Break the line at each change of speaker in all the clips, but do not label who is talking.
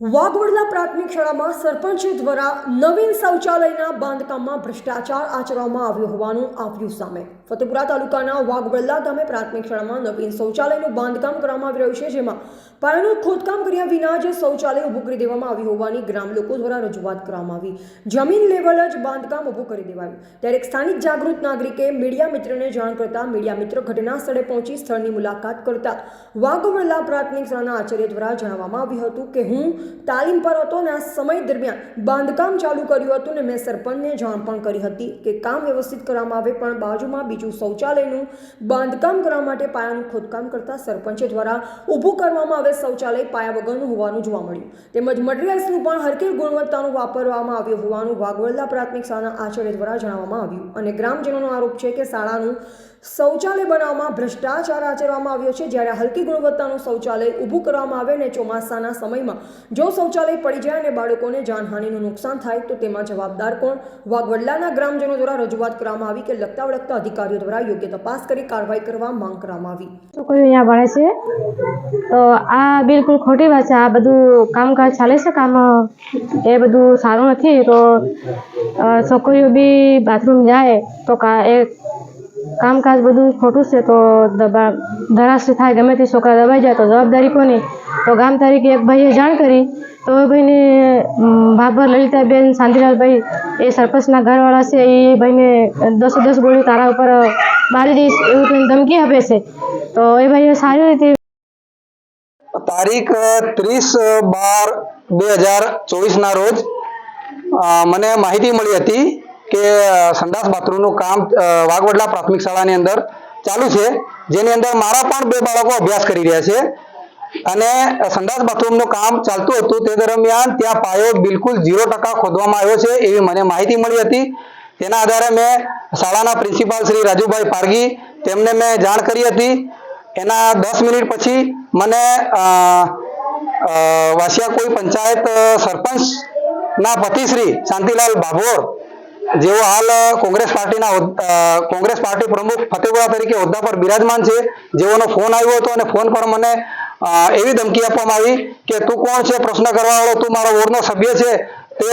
વાઘવડલા પ્રાથમિક શાળામાં સરપંચ દ્વારા નવીન શૌચાલયના બાંધકામમાં ભ્રષ્ટાચાર આચરવામાં આવ્યો હોવાનું આવ્યું સામે। ફતેપુરા તાલુકાના વાઘવડલા ગામે પ્રાથમિક શાળામાં નવીન શૌચાલયનું બાંધકામ કરવામાં આવી રહ્યું છે, જેમાં પાયાનું ખોદકામ કર્યા વિના જ શૌચાલય ઊભું કરી દેવામાં આવ્યું હોવાની ગ્રામ લોકો દ્વારા રજૂઆત કરવામાં આવી। જમીન લેવલ જ બાંધકામ ઊભું કરી દેવાયું, ત્યારે એક સ્થાનિક જાગૃત નાગરિકે મીડિયા મિત્રને જાણ કરતા મીડિયા મિત્ર ઘટના સ્થળે પહોંચી સ્થળની મુલાકાત કરતા વાઘવડલા પ્રાથમિક શાળાના આચાર્ય દ્વારા જણાવવામાં આવ્યું હતું કે હું તાલીમ પર હતો અને આ સમય દરમિયાન બાંધકામ ચાલુ કર્યું હતું ને મેં સરપંચને જાણ પણ કરી હતી કે કામ વ્યવસ્થિત કરવામાં આવે, પણ બાજુમાં બીજું શૌચાલયનું બાંધકામ કરવા માટે પાયાનું ખોદકામ કરતા સરપંચ દ્વારા ઊભું કરવામાં આવે શૌચાલય પાયા વગરનું હોવાનું જોવા મળ્યું, તેમજ મટીરિયલ્સનું પણ હરકી ગુણવત્તાનું વાપરવામાં આવ્યું હોવાનું વાઘવડલા પ્રાથમિક શાળાના આચાર્ય દ્વારા જણાવવામાં આવ્યું। અને ગ્રામજનોનો આરોપ છે કે શાળાનું શૌચાલય બનાવવામાં ભ્રષ્ટાચાર આચરવામાં આવ્યો છે, જ્યારે હલકી ગુણવત્તાનું શૌચાલય ઊભું કરવામાં આવે અને ચોમાસાના સમયમાં જો શૌચાલય પડી જાય અને બાળકોને જાનહાનિનું નુકસાન થાય તો તેમાં જવાબદાર કોણ? વાઘવડલાના ગ્રામજનો દ્વારા રજૂઆત કરવામાં આવી કે લગતા વળગતા અધિકારીઓ દ્વારા યોગ્ય તપાસ કરી કાર્યવાહી કરવા માંગ કરવામાં આવી।
છોકરીઓ અહીંયા ભણે છે તો આ બિલકુલ ખોટી વાત છે। આ બધું કામકાજ ચાલે છે, કામ એ બધું સારું નથી। તો છોકરીઓ બી બાથરૂમ જાય તો એ કામકાજ બધું ખોટું છે, તો ધરાશ થાય, ગમે તે છોકરા દબાઈ જાય તો જવાબદારી કોની? તો ગામ તરીકે એક ભાઈએ જાણ કરી તો એ ભાઈને ભાભર લલિતાબેન શાંતિલાલભાઈ એ સરપંચના ઘરવાળા છે, એ ભાઈને 10 ગોળી તારા ઉપર મારી દઈશ એવું તો ધમકી આપે છે। તો એ ભાઈએ સારી રીતે
તારીખ 30/12/2024 ના રોજ મને માહિતી મળી હતી કે સંડાસ બાથરૂમનું કામ વાઘવડલા પ્રાથમિક શાળાની અંદર ચાલુ છે, જેની અંદર મારા પણ 2 બાળકો અભ્યાસ કરી રહ્યા છે અને સંડાસ બાથરૂમનું કામ ચાલતું હતું તે દરમિયાન ત્યાં પાયો બિલકુલ 0% ખોદવામાં આવ્યો છે એવી મને માહિતી મળી હતી। તેના આધારે મેં શાળાના પ્રિન્સિપાલ શ્રી રાજુભાઈ પારગી તેમને મેં જાણ કરી હતી। એના 10 મિનિટ પછી મને વાસિયાકોઈ પંચાયત સરપંચના પતિશ્રી શાંતિલાલ ભાભોર, જેઓ હાલ કોંગ્રેસ પાર્ટી પ્રમુખ ફતેપુરા તરીકે હોદ્દા પર બિરાજમાન છે, જેઓનો ફોન આવ્યો હતો અને ફોન પર મને એવી ધમકી આપવામાં આવી કે તું કોણ છે પ્રશ્ન કરવા વાળો? તું મારો વોર્ડનો સભ્ય છે, તે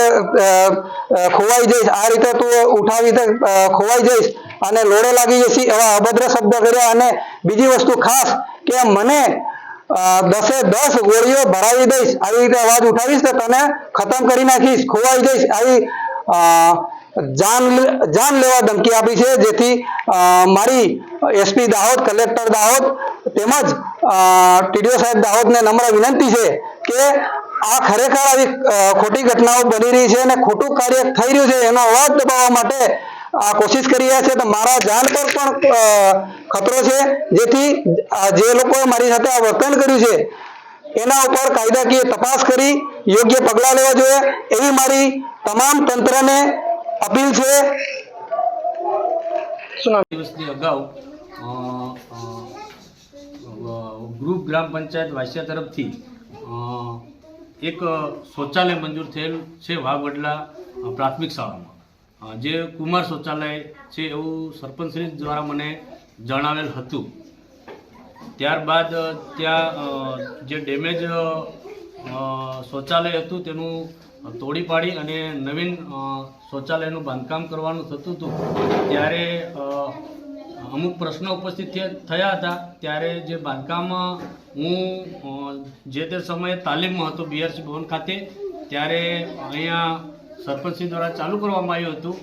ખોવાઈ જઈશ, આ રીતે તું ઉઠાવી ખોવાઈ જઈશ અને લોડે લાગી જશે, એવા અભદ્ર શબ્દ કર્યા। અને બીજી વસ્તુ ખાસ કે મને 10 ગોળીઓ ભરાવી દઈશ, આવી રીતે અવાજ ઉઠાવીશ તો તને ખતમ કરી નાખીશ, ખોવાઈ જઈશ, આવી જાન લેવા ધમકી આપી છે। જેથી મારી એસપી દાહોદ, કલેક્ટર દાહોદ તેમજ ટીડીઓ સાહેબ દાહોદને નમ્ર વિનંતી છે કે આ ખરેખર આવી ખોટી ઘટનાઓ બની રહી છે અને ખોટું કાર્ય થઈ રહ્યું છે, એનો અવાજ દબાવવા માટે આ કોશિશ કરી રહ્યા છે, તો મારા જાન પર પણ ખતરો છે। જેથી જે લોકોએ મારી સાથે આ વર્તન કર્યું છે એના ઉપર કાયદાકીય તપાસ કરી યોગ્ય પગલાં લેવા જોઈએ એવી મારી તમામ તંત્રને અપીલ છે।
દિવસની અગાઉ ગ્રુપ ગ્રામ પંચાયત વાસિયા તરફથી એક શૌચાલય મંજૂર થયેલ છે વાઘવડલા પ્રાથમિક શાળામાં, જે કુમાર શૌચાલય છે એવું સરપંચશ્રી દ્વારા મને જણાવેલ હતું। ત્યારબાદ ત્યાં જે ડેમેજ શૌચાલય હતું તેનું તોડી પાડી અને નવીન શૌચાલયનું બાંધકામ કરવાનું થતું હતું। ત્યારે અમુક પ્રશ્નો ઉપસ્થિત થયા હતા। ત્યારે જે બાંધકામ હું જે તે સમયે તાલીમમાં હતો BRC ભવન ખાતે, ત્યારે અહીંયા સરપંચશ્રી દ્વારા ચાલુ કરવામાં આવ્યું હતું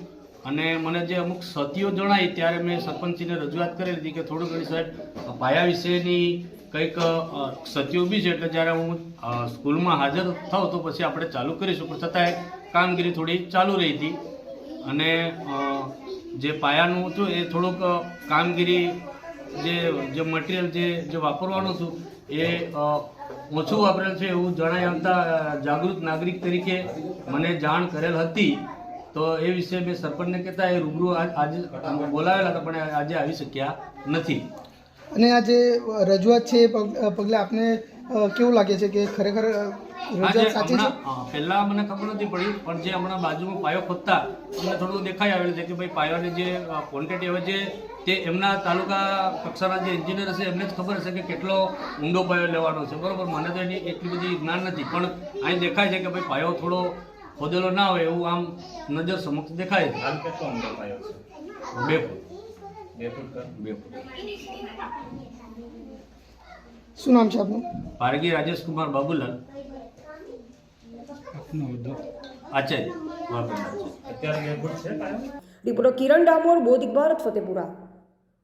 અને મને જે અમુક ક્ષતિઓ જણાઈ ત્યારે મેં સરપંચશ્રીને રજૂઆત કરેલી હતી કે થોડું ઘણી સાહેબ પાયા વિશેની કંઈક ક્ષતિઓ ઊભી છે, એટલે જ્યારે હું સ્કૂલમાં હાજર થાઉં તો પછી આપણે ચાલુ કરીશું, પણ છતાંય કામગીરી થોડી ચાલુ રહી હતી અને જે પાયાનું હતું એ થોડુંક કામગીરી જે મટીરિયલ જે વાપરવાનું હતું એ ઓછું વાપરેલ છે એવું જણાઈ આવતા જાગૃત નાગરિક તરીકે મને જાણ કરેલ હતી। તો એ વિશે મેં સરપંચને કહેતા એ રૂબરૂ આજે બોલાવેલા હતા, પણ આજે આવી શક્યા નથી।
અને આ જે રજૂઆત છે એ પગલે આપને કેવું લાગે છે કે ખરેખર રજૂઆત સાચી છે?
પહેલાં મને ખબર નથી પડી, પણ જે હમણાં બાજુમાં પાયો ખોદતા અમને થોડું દેખાઈ આવેલું છે કે ભાઈ પાયાની જે ક્વોન્ટિટી હવે છે તે એમના તાલુકા કક્ષાના જે એન્જિનિયર હશે એમને જ ખબર હશે કે કેટલો ઊંડો પાયો લેવાનો છે, બરાબર? મને તો એની એટલી બધી જ્ઞાન નથી, પણ અહીં દેખાય છે કે ભાઈ પાયો થોડો ખોદેલો ના હોય એવું આમ નજર સમક્ષ દેખાય છે.
હાલ કેટલો અંદર પાયો છે?
2 ફૂટ
2 ફૂટ કર.
2 ફૂટ.
શું નામ છે આપનું?
પારગી રાજેશકુમાર બાબુલાલ, આચાર્ય વાગડ આચાર્ય.
અત્યારે 2 ફૂટ છે પાયો?
રિપોર્ટર કિરણ ડામોર, બોધિક ભારત, ફતેપુરા.